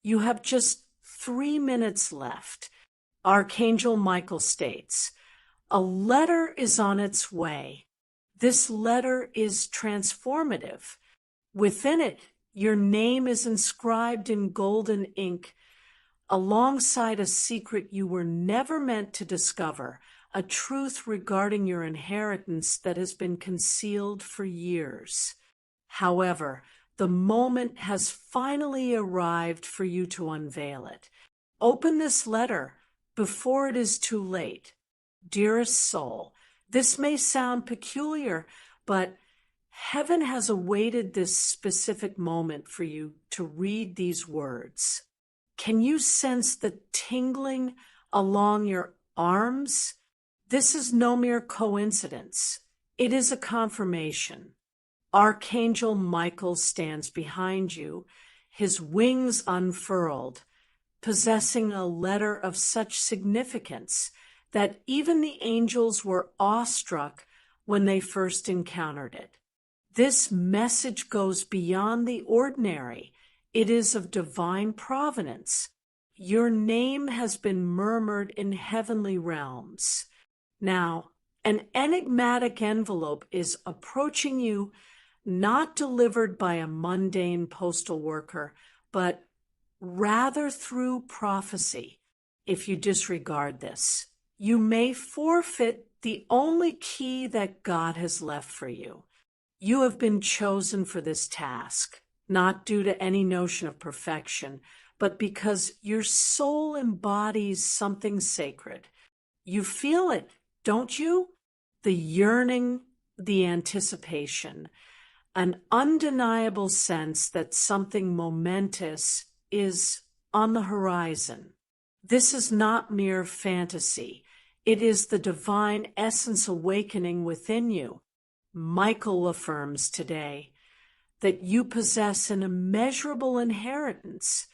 You have just 3 minutes left. Archangel Michael states, a letter is on its way. This letter is transformative. Within it, your name is inscribed in golden ink, alongside a secret you were never meant to discover, a truth regarding your inheritance that has been concealed for years. However, the moment has finally arrived for you to unveil it. Open this letter before it is too late. Dearest soul, this may sound peculiar, but heaven has awaited this specific moment for you to read these words. Can you sense the tingling along your arms? This is no mere coincidence. It is a confirmation. Archangel Michael stands behind you, his wings unfurled, possessing a letter of such significance that even the angels were awestruck when they first encountered it. This message goes beyond the ordinary. It is of divine provenance. Your name has been murmured in heavenly realms. Now, an enigmatic envelope is approaching you, not delivered by a mundane postal worker, but rather through prophecy. If you disregard this, you may forfeit the only key that God has left for you. You have been chosen for this task, not due to any notion of perfection, but because your soul embodies something sacred. You feel it, don't you? The yearning, the anticipation, an undeniable sense that something momentous is on the horizon. This is not mere fantasy. It is the divine essence awakening within you. Michael affirms today that you possess an immeasurable inheritance,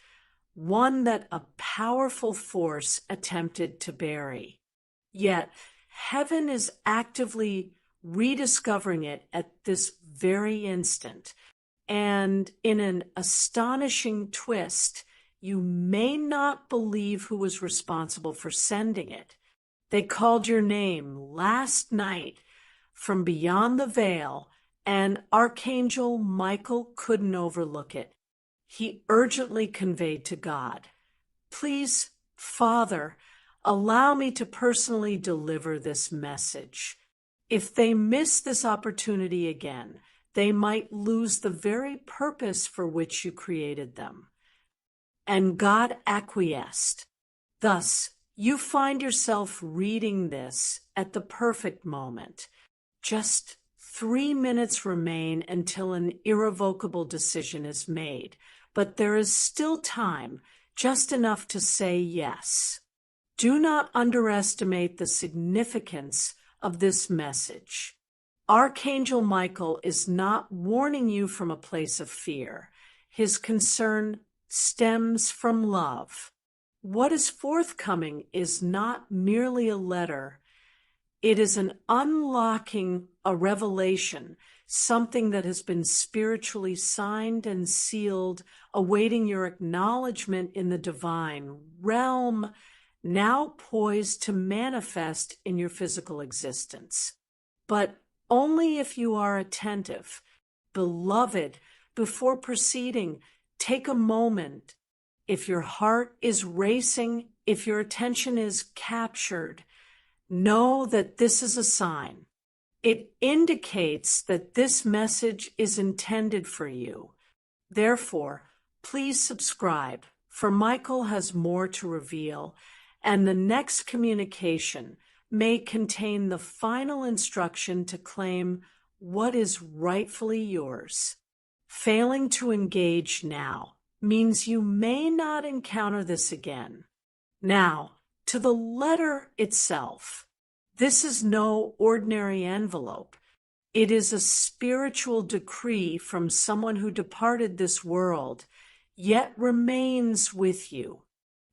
one that a powerful force attempted to bury. Yet, heaven is actively rediscovering it at this very instant, and in an astonishing twist, you may not believe who was responsible for sending it. They called your name last night from beyond the veil, and Archangel Michael couldn't overlook it. He urgently conveyed to God, "Please, Father, allow me to personally deliver this message. If they miss this opportunity again, they might lose the very purpose for which you created them." And God acquiesced. Thus, you find yourself reading this at the perfect moment. Just 3 minutes remain until an irrevocable decision is made, but there is still time, just enough to say yes. Do not underestimate the significance of this message. Archangel Michael is not warning you from a place of fear. His concern stems from love. What is forthcoming is not merely a letter. It is an unlocking, a revelation, something that has been spiritually signed and sealed, awaiting your acknowledgement in the divine realm, now poised to manifest in your physical existence. But only if you are attentive. Beloved, before proceeding, take a moment. If your heart is racing, if your attention is captured, know that this is a sign. It indicates that this message is intended for you. Therefore, please subscribe, for Michael has more to reveal, and the next communication may contain the final instruction to claim what is rightfully yours. Failing to engage now means you may not encounter this again. Now, to the letter itself. This is no ordinary envelope. It is a spiritual decree from someone who departed this world, yet remains with you.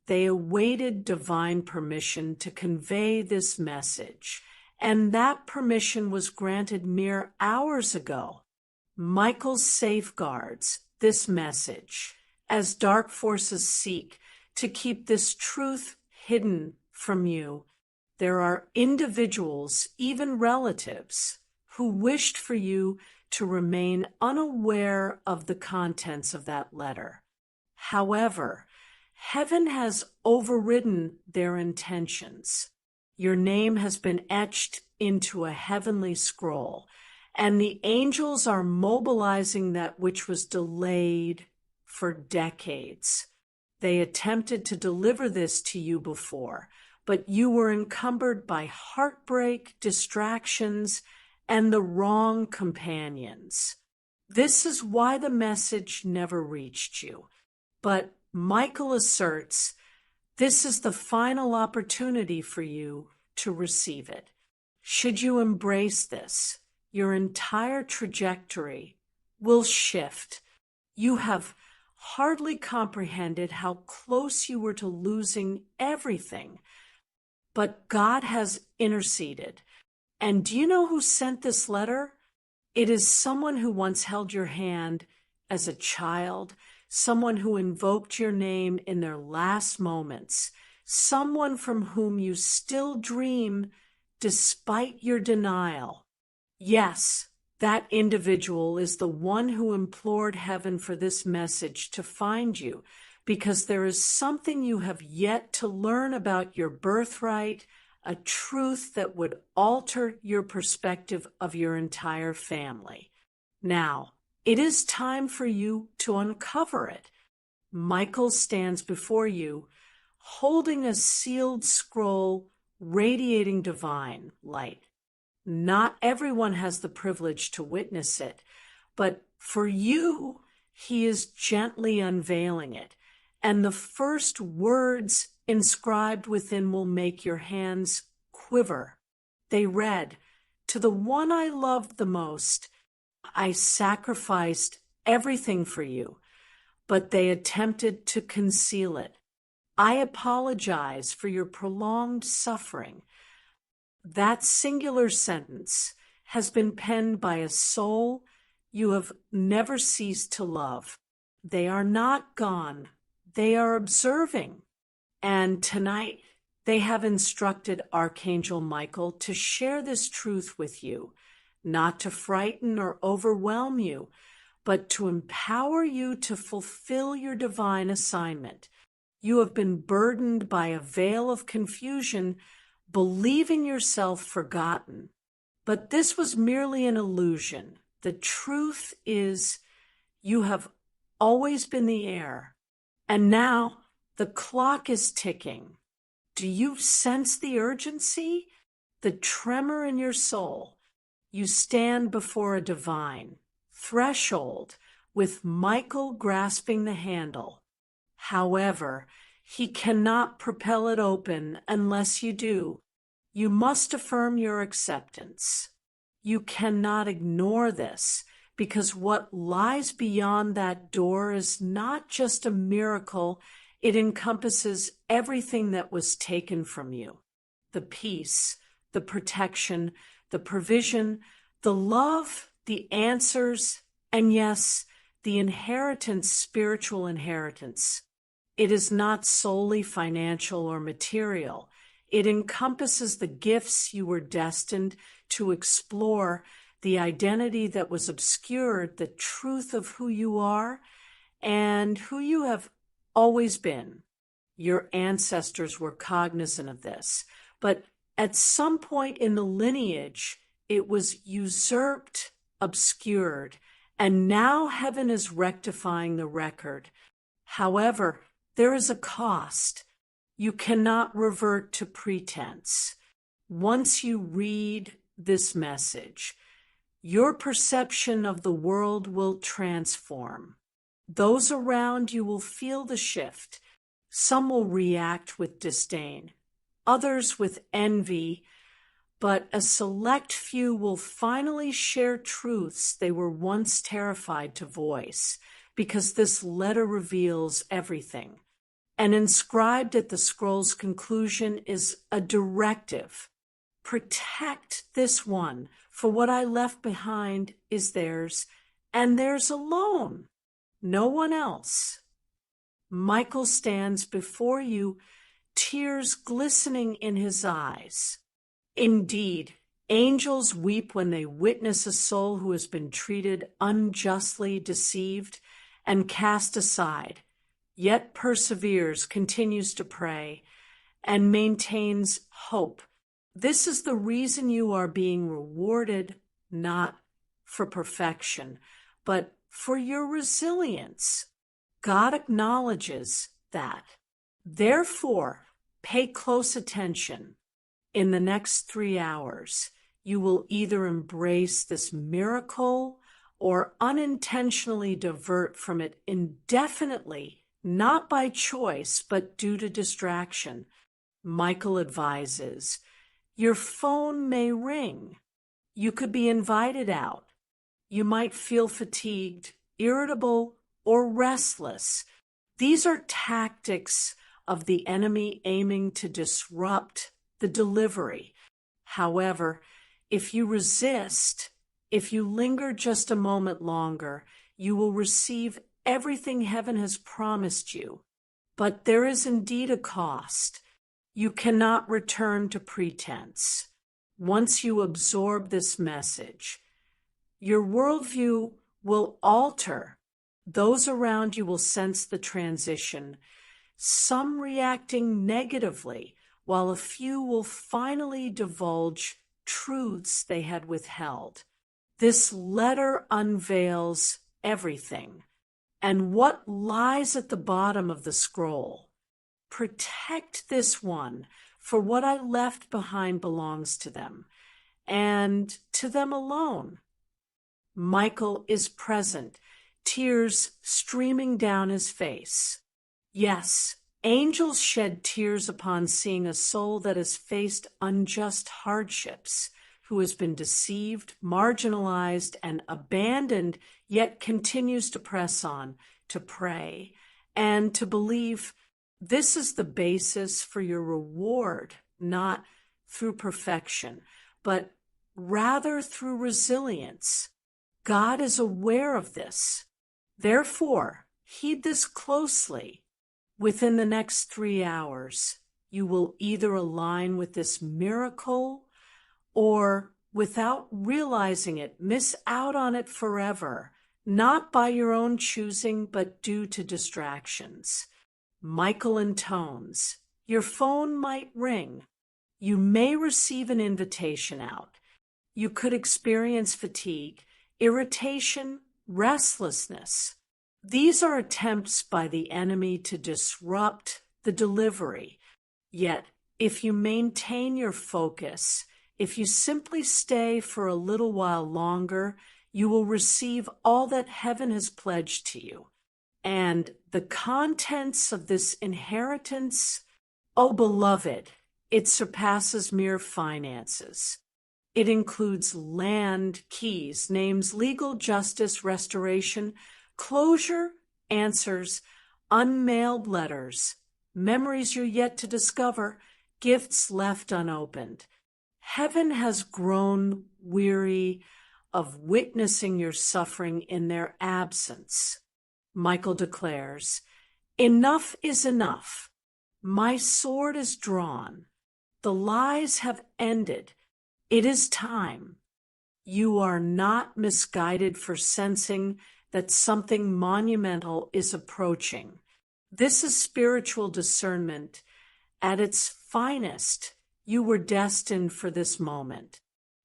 They awaited divine permission to convey this message, and that permission was granted mere hours ago. Michael safeguards this message as dark forces seek to keep this truth hidden from you. There are individuals, even relatives, who wished for you to remain unaware of the contents of that letter. However, heaven has overridden their intentions. Your name has been etched into a heavenly scroll, and the angels are mobilizing that which was delayed for decades. They attempted to deliver this to you before, but you were encumbered by heartbreak, distractions, and the wrong companions. This is why the message never reached you. But Michael asserts this is the final opportunity for you to receive it. Should you embrace this, your entire trajectory will shift. You have hardly comprehended how close you were to losing everything, but God has interceded. And do you know who sent this letter? It is someone who once held your hand as a child, someone who invoked your name in their last moments, someone from whom you still dream despite your denial. Yes, that individual is the one who implored heaven for this message to find you, because there is something you have yet to learn about your birthright, a truth that would alter your perspective of your entire family. Now, it is time for you to uncover it. Michael stands before you, holding a sealed scroll radiating divine light. Not everyone has the privilege to witness it, but for you, he is gently unveiling it, and the first words inscribed within will make your hands quiver. They read, "To the one I loved the most, I sacrificed everything for you, but they attempted to conceal it. I apologize for your prolonged suffering." That singular sentence has been penned by a soul you have never ceased to love. They are not gone. They are observing. And tonight, they have instructed Archangel Michael to share this truth with you, not to frighten or overwhelm you, but to empower you to fulfill your divine assignment. You have been burdened by a veil of confusion, believing yourself forgotten. But this was merely an illusion. The truth is, you have always been the heir, and now the clock is ticking. Do you sense the urgency, the tremor in your soul? You stand before a divine threshold with Michael grasping the handle. However, he cannot propel it open unless you do. You must affirm your acceptance. You cannot ignore this, because what lies beyond that door is not just a miracle. It encompasses everything that was taken from you: the peace, the protection, the provision, the love, the answers, and yes, the inheritance, spiritual inheritance. It is not solely financial or material. It encompasses the gifts you were destined to explore, the identity that was obscured, the truth of who you are and who you have always been. Your ancestors were cognizant of this, but at some point in the lineage, it was usurped, obscured, and now heaven is rectifying the record. However, there is a cost. You cannot revert to pretense. Once you read this message, your perception of the world will transform. Those around you will feel the shift. Some will react with disdain, others with envy, but a select few will finally share truths they were once terrified to voice, because this letter reveals everything. And inscribed at the scroll's conclusion is a directive: protect this one, for what I left behind is theirs, and theirs alone, no one else. Michael stands before you, tears glistening in his eyes. Indeed, angels weep when they witness a soul who has been treated unjustly, deceived, and cast aside, yet perseveres, continues to pray, and maintains hope. This is the reason you are being rewarded, not for perfection, but for your resilience. God acknowledges that. Therefore, pay close attention. In the next 3 hours, you will either embrace this miracle or unintentionally divert from it indefinitely, not by choice, but due to distraction. Michael advises, your phone may ring. You could be invited out. You might feel fatigued, irritable, or restless. These are tactics of the enemy aiming to disrupt the delivery. However, if you resist, if you linger just a moment longer, you will receive everything heaven has promised you. But there is indeed a cost. You cannot return to pretense. Once you absorb this message, your worldview will alter. Those around you will sense the transition, some reacting negatively, while a few will finally divulge truths they had withheld. This letter unveils everything and what lies at the bottom of the scroll. Protect this one, for what I left behind belongs to them, and to them alone. Michael is present, tears streaming down his face. Yes, angels shed tears upon seeing a soul that has faced unjust hardships, who has been deceived, marginalized, and abandoned, yet continues to press on, to pray, and to believe. This is the basis for your reward, not through perfection, but rather through resilience. God is aware of this. Therefore, heed this closely. Within the next 3 hours, you will either align with this miracle or, without realizing it, miss out on it forever, not by your own choosing, but due to distractions. Michael intones. Your phone might ring. You may receive an invitation out. You could experience fatigue, irritation, restlessness. These are attempts by the enemy to disrupt the delivery. Yet, if you maintain your focus, if you simply stay for a little while longer, you will receive all that heaven has pledged to you. And the contents of this inheritance, oh beloved, it surpasses mere finances. It includes land, keys, names, legal justice, restoration, closure, answers, unmailed letters, memories you're yet to discover, gifts left unopened. Heaven has grown weary of witnessing your suffering in their absence. Michael declares, enough is enough. My sword is drawn. The lies have ended. It is time. You are not misguided for sensing that something monumental is approaching. This is spiritual discernment at its finest. You were destined for this moment.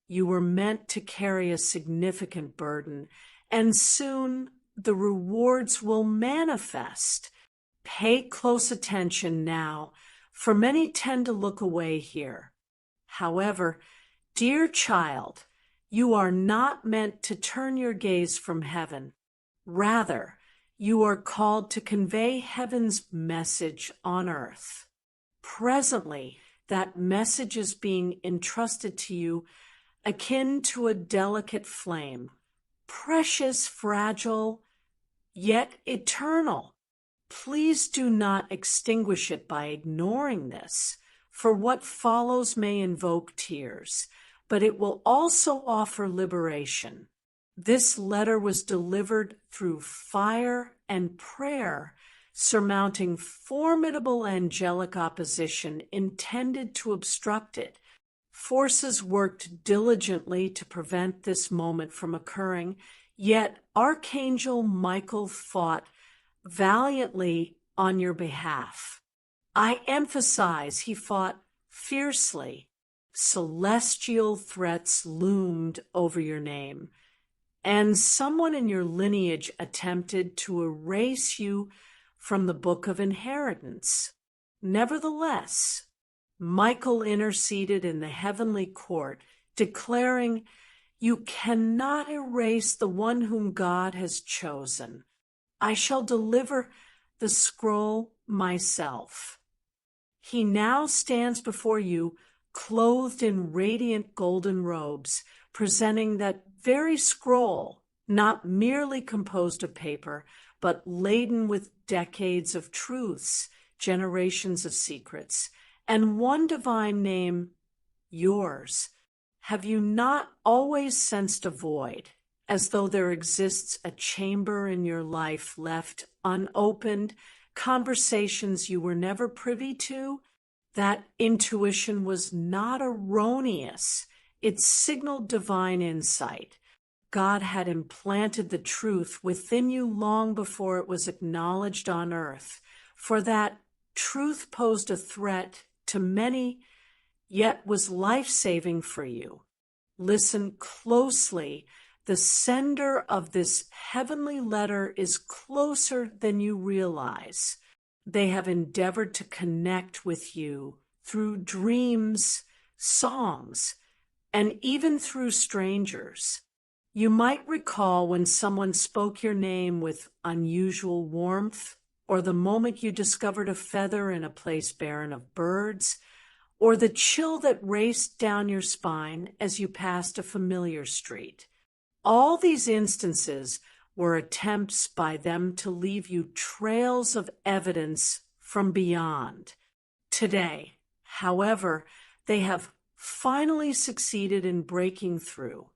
You were meant to carry a significant burden, and soon the rewards will manifest. Pay close attention now, for many tend to look away here. However, dear child, you are not meant to turn your gaze from heaven. Rather, you are called to convey heaven's message on earth. Presently, that message is being entrusted to you akin to a delicate flame, precious, fragile, yet eternal. Please do not extinguish it by ignoring this, for what follows may invoke tears, but it will also offer liberation. This letter was delivered through fire and prayer surmounting formidable angelic opposition intended to obstruct it. Forces worked diligently to prevent this moment from occurring, yet Archangel Michael fought valiantly on your behalf. I emphasize, he fought fiercely. Celestial threats loomed over your name, and someone in your lineage attempted to erase you from the book of inheritance. Nevertheless, Michael interceded in the heavenly court, declaring, "You cannot erase the one whom God has chosen. I shall deliver the scroll myself." He now stands before you, clothed in radiant golden robes, presenting that very scroll, not merely composed of paper, but laden with decades of truths, generations of secrets, and one divine name, yours. Have you not always sensed a void, as though there exists a chamber in your life left unopened, conversations you were never privy to? That intuition was not erroneous. It signaled divine insight. God had implanted the truth within you long before it was acknowledged on earth, for that truth posed a threat to many, yet was life-saving for you. Listen closely. The sender of this heavenly letter is closer than you realize. They have endeavored to connect with you through dreams, songs, and even through strangers. You might recall when someone spoke your name with unusual warmth, or the moment you discovered a feather in a place barren of birds, or the chill that raced down your spine as you passed a familiar street. All these instances were attempts by them to leave you trails of evidence from beyond. Today, however, they have finally succeeded in breaking through.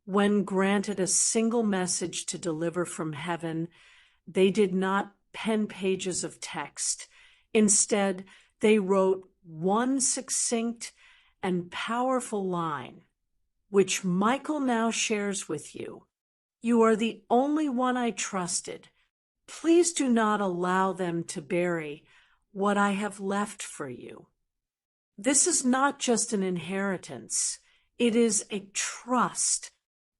When granted a single message to deliver from heaven, they did not pen pages of text. Instead, they wrote one succinct and powerful line, which Michael now shares with you. You are the only one I trusted. Please do not allow them to bury what I have left for you. This is not just an inheritance. It is a trust.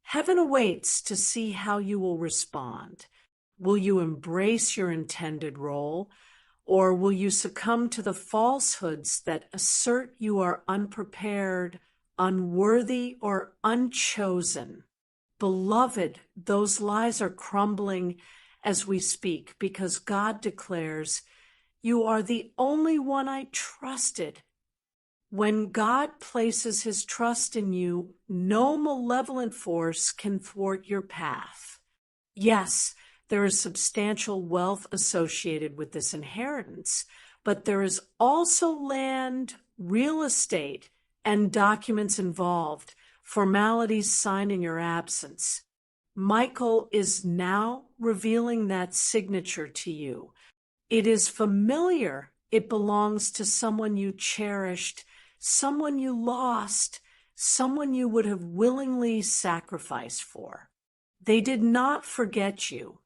Heaven awaits to see how you will respond. Will you embrace your intended role, or will you succumb to the falsehoods that assert you are unprepared, unworthy, or unchosen? Beloved, those lies are crumbling as we speak, because God declares, "You are the only one I trusted." When God places his trust in you, no malevolent force can thwart your path. Yes, there is substantial wealth associated with this inheritance, but there is also land, real estate, and documents involved, formalities signed in your absence. Michael is now revealing that signature to you. It is familiar. It belongs to someone you cherished, someone you lost, someone you would have willingly sacrificed for. They did not forget you.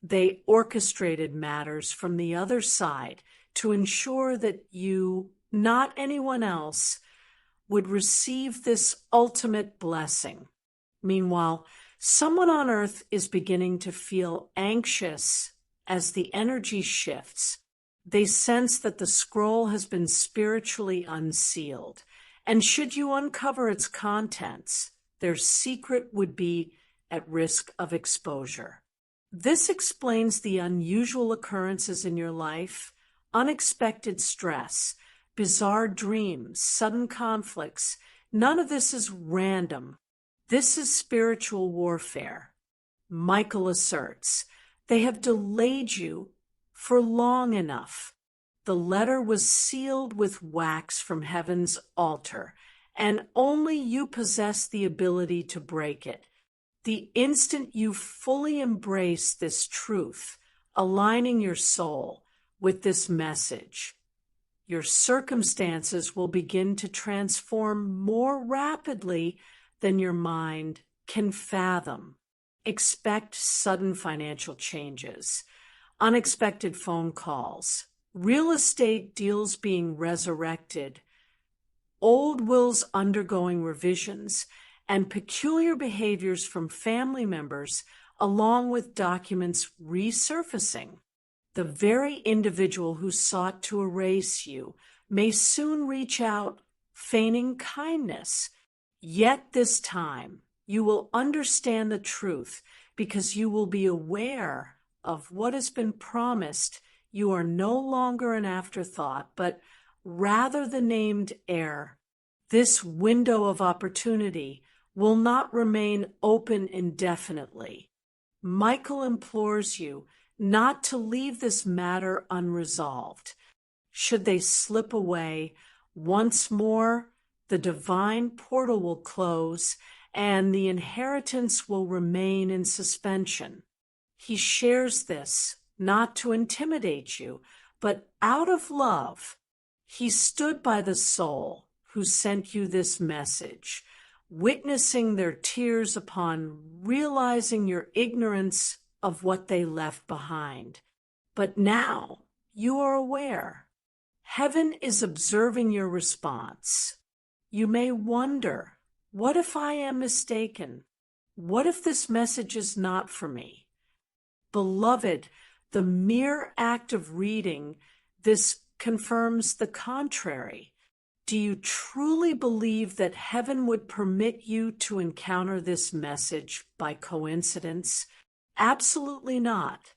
They orchestrated matters from the other side to ensure that you, not anyone else, would receive this ultimate blessing. Meanwhile, someone on earth is beginning to feel anxious as the energy shifts. They sense that the scroll has been spiritually unsealed, and should you uncover its contents, their secret would be at risk of exposure. This explains the unusual occurrences in your life, unexpected stress, bizarre dreams, sudden conflicts. None of this is random. This is spiritual warfare. Michael asserts, they have delayed you for long enough. The letter was sealed with wax from heaven's altar, and only you possess the ability to break it. The instant you fully embrace this truth, aligning your soul, with this message. Your circumstances will begin to transform more rapidly than your mind can fathom. Expect sudden financial changes, unexpected phone calls, real estate deals being resurrected, old wills undergoing revisions, and peculiar behaviors from family members, along with documents resurfacing. The very individual who sought to erase you may soon reach out, feigning kindness. Yet this time, you will understand the truth because you will be aware of what has been promised. You are no longer an afterthought, but rather the named heir. This window of opportunity will not remain open indefinitely. Michael implores you not to leave this matter unresolved. Should they slip away, once more the divine portal will close and the inheritance will remain in suspension. He shares this not to intimidate you, but out of love. He stood by the soul who sent you this message, witnessing their tears upon realizing your ignorance of what they left behind. But now you are aware. Heaven is observing your response. You may wonder, what if I am mistaken? What if this message is not for me? Beloved, the mere act of reading this confirms the contrary. Do you truly believe that heaven would permit you to encounter this message by coincidence? Absolutely not.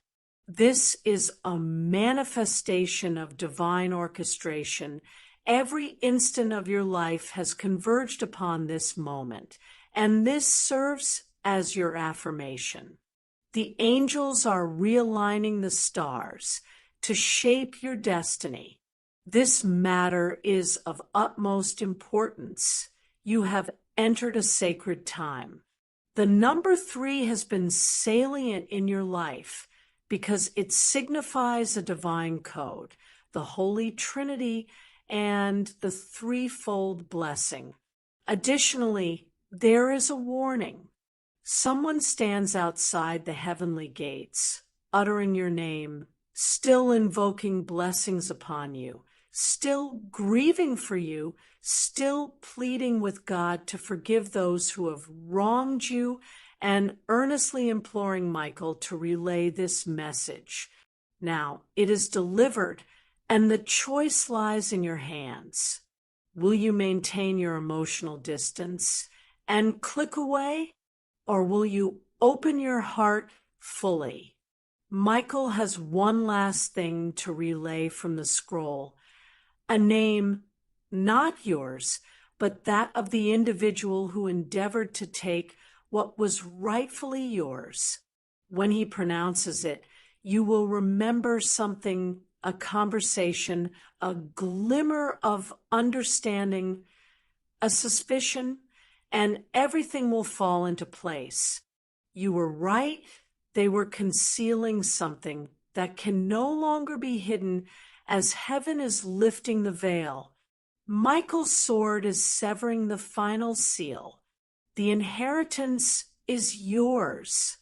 This is a manifestation of divine orchestration. Every instant of your life has converged upon this moment, and this serves as your affirmation. The angels are realigning the stars to shape your destiny. This matter is of utmost importance. You have entered a sacred time. The number 3 has been salient in your life because it signifies a divine code, the Holy Trinity, and the threefold blessing. Additionally, there is a warning. Someone stands outside the heavenly gates, uttering your name, still invoking blessings upon you, still grieving for you, still pleading with God to forgive those who have wronged you, and earnestly imploring Michael to relay this message. Now, it is delivered, and the choice lies in your hands. Will you maintain your emotional distance and click away, or will you open your heart fully? Michael has one last thing to relay from the scroll, a name not yours, but that of the individual who endeavored to take what was rightfully yours. When he pronounces it, you will remember something, a conversation, a glimmer of understanding, a suspicion, and everything will fall into place. You were right. They were concealing something that can no longer be hidden as heaven is lifting the veil. Michael's sword is severing the final seal. The inheritance is yours.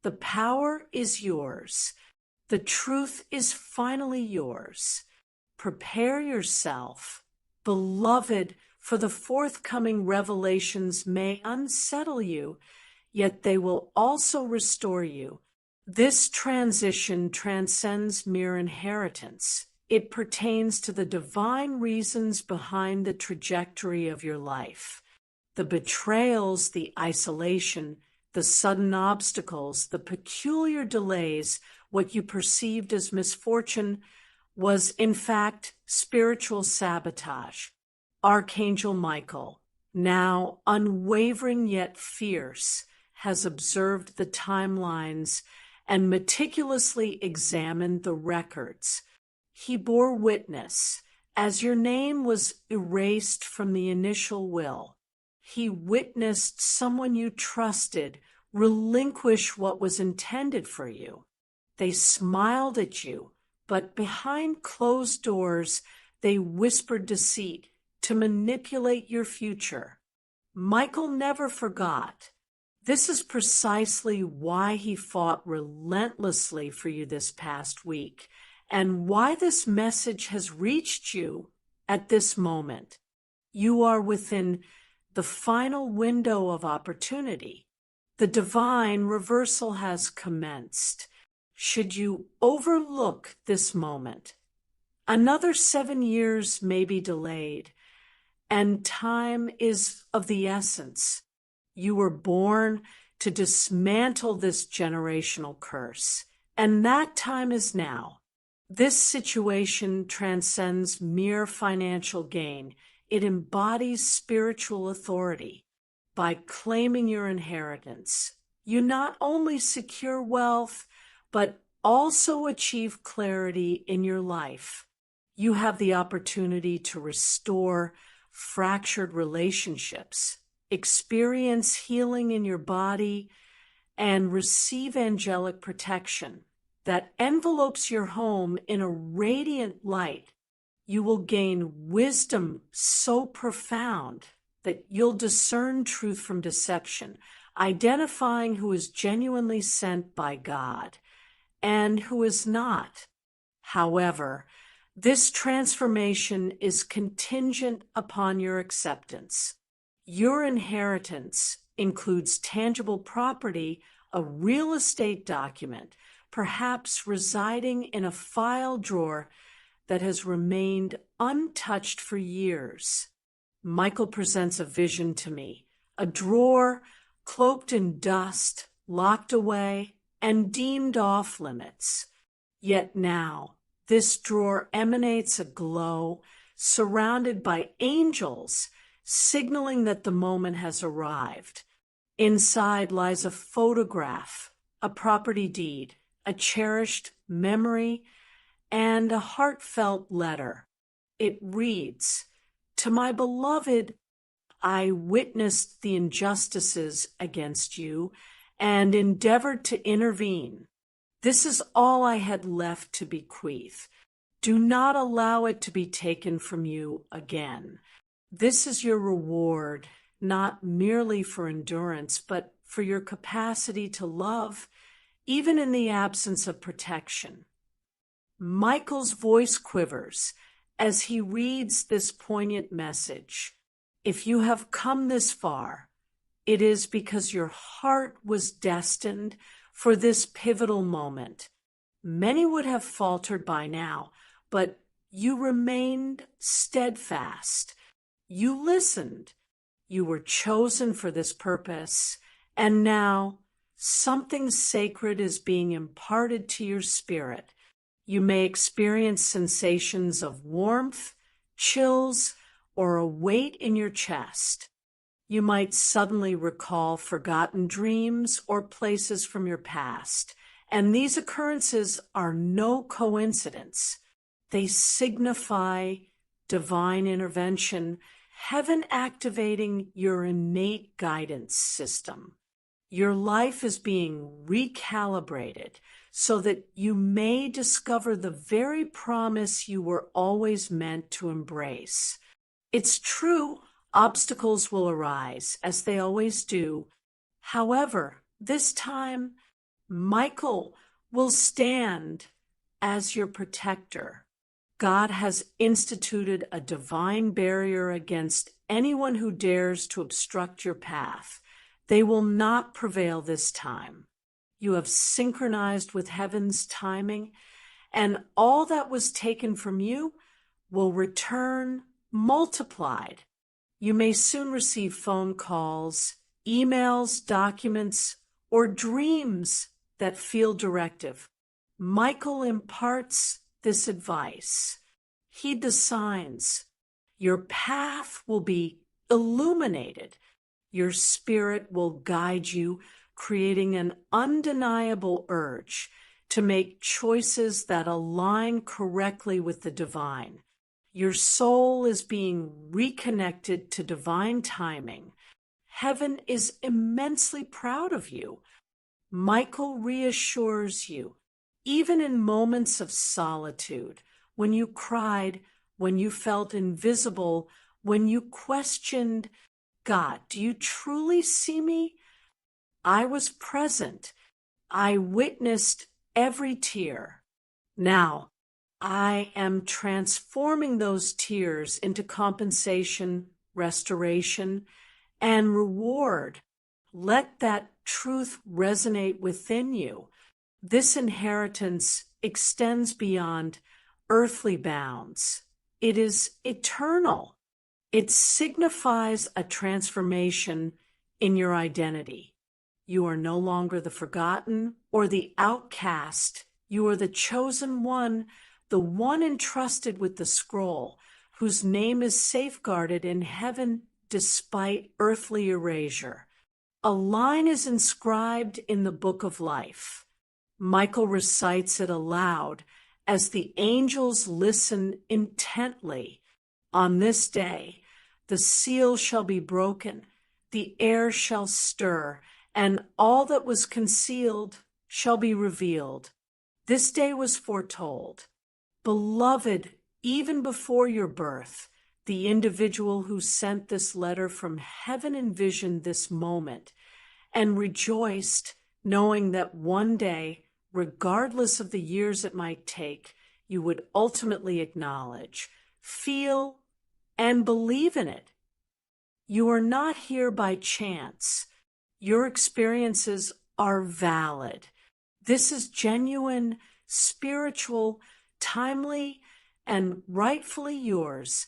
The power is yours. The truth is finally yours. Prepare yourself, beloved, for the forthcoming revelations may unsettle you, yet they will also restore you. This transition transcends mere inheritance. It pertains to the divine reasons behind the trajectory of your life. The betrayals, the isolation, the sudden obstacles, the peculiar delays, what you perceived as misfortune was in fact spiritual sabotage. Archangel Michael, now unwavering yet fierce, has observed the timelines and meticulously examined the records. He bore witness, as your name was erased from the initial will. He witnessed someone you trusted relinquish what was intended for you. They smiled at you, but behind closed doors, they whispered deceit to manipulate your future. Michael never forgot. This is precisely why he fought relentlessly for you this past week, and why this message has reached you at this moment. You are within the final window of opportunity. The divine reversal has commenced. Should you overlook this moment, another 7 years may be delayed, and time is of the essence. You were born to dismantle this generational curse, and that time is now. This situation transcends mere financial gain. It embodies spiritual authority. By claiming your inheritance, you not only secure wealth, but also achieve clarity in your life. You have the opportunity to restore fractured relationships, experience healing in your body, and receive angelic protection that envelopes your home in a radiant light. You will gain wisdom so profound that you'll discern truth from deception, identifying who is genuinely sent by God and who is not. However, this transformation is contingent upon your acceptance. Your inheritance includes tangible property, a real estate document, perhaps residing in a file drawer that has remained untouched for years. Michael presents a vision to me, a drawer cloaked in dust, locked away, and deemed off limits. Yet now, this drawer emanates a glow, surrounded by angels, signaling that the moment has arrived. Inside lies a photograph, a property deed, a cherished memory, and a heartfelt letter. It reads, "To my beloved, I witnessed the injustices against you and endeavored to intervene. This is all I had left to bequeath. Do not allow it to be taken from you again. This is your reward, not merely for endurance, but for your capacity to love, even in the absence of protection." Michael's voice quivers as he reads this poignant message. If you have come this far, it is because your heart was destined for this pivotal moment. Many would have faltered by now, but you remained steadfast. You listened. You were chosen for this purpose, and now something sacred is being imparted to your spirit. You may experience sensations of warmth, chills, or a weight in your chest. You might suddenly recall forgotten dreams or places from your past, and these occurrences are no coincidence. They signify divine intervention, heaven activating your innate guidance system. Your life is being recalibrated so that you may discover the very promise you were always meant to embrace. It's true, obstacles will arise, as they always do. However, this time, Michael will stand as your protector. God has instituted a divine barrier against anyone who dares to obstruct your path. They will not prevail this time. You have synchronized with heaven's timing, and all that was taken from you will return multiplied. You may soon receive phone calls, emails, documents, or dreams that feel directive. Michael imparts this advice. Heed the signs. Your path will be illuminated. Your spirit will guide you, creating an undeniable urge to make choices that align correctly with the divine. Your soul is being reconnected to divine timing. Heaven is immensely proud of you. Michael reassures you, even in moments of solitude, when you cried, when you felt invisible, when you questioned, God, do you truly see me? I was present. I witnessed every tear. Now, I am transforming those tears into compensation, restoration, and reward. Let that truth resonate within you. This inheritance extends beyond earthly bounds. It is eternal. It signifies a transformation in your identity. You are no longer the forgotten or the outcast. You are the chosen one, the one entrusted with the scroll, whose name is safeguarded in heaven despite earthly erasure. A line is inscribed in the book of life. Michael recites it aloud as the angels listen intently. On this day, the seal shall be broken, the air shall stir, and all that was concealed shall be revealed. This day was foretold. Beloved, even before your birth, the individual who sent this letter from heaven envisioned this moment and rejoiced, knowing that one day, regardless of the years it might take, you would ultimately acknowledge, feel, and believe in it. You are not here by chance. Your experiences are valid. This is genuine, spiritual, timely, and rightfully yours.